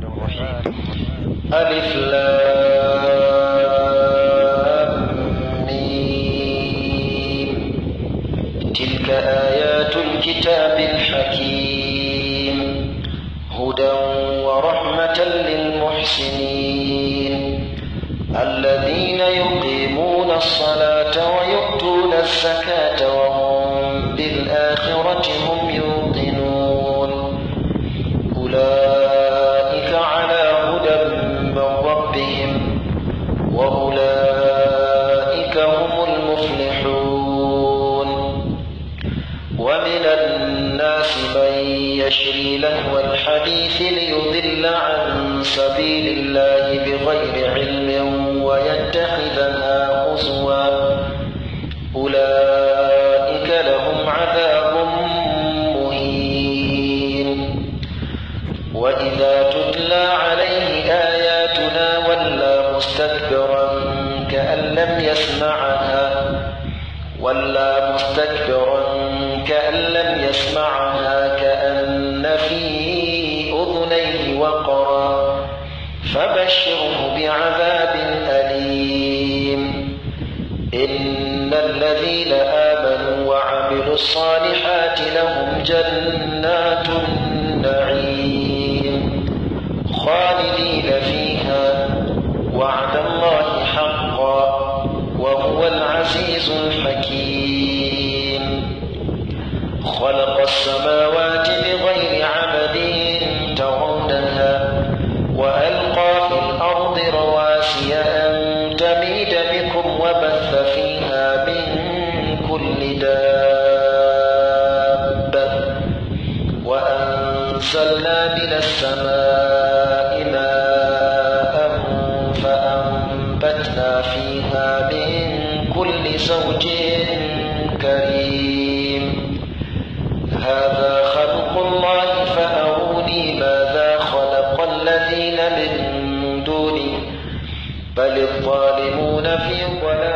الرحمن الرحيم. ألف لام ميم. تلك آيات الكتاب الحكيم هدى ورحمة للمحسنين الذين يقيمون الصلاة ويؤتون الزكاة وهم بالآخرة هم يوقنون أولئك على هدى من ربهم وأولئك هم المفلحون. ومن الناس من يشري لهو الحديث ليضل عن سبيل الله بغير علم ويتخذها هزوا أولئك لهم عذاب مهين. وإذا تتلى عليه آياتنا ولى مستكبرا كأن لم يسمعها كأن في أذنيه وقرا فبشره بعذاب أليم. إن الذين آمنوا وعملوا الصالحات لهم جنات النعيم خالدين فيها وعد الله حقا وهو العزيز الحكيم. خلق السماوات بغير عمد ترونها وألقى في الأرض رواسي أن تميد بكم وبث فيها من كل دابة وأنزلنا من السماء ماء فأنبتنا فيها من كل زوج كريم. هذا خلق الله فأروني ماذا خلق الذين من دونه بل الظالمون في ضلال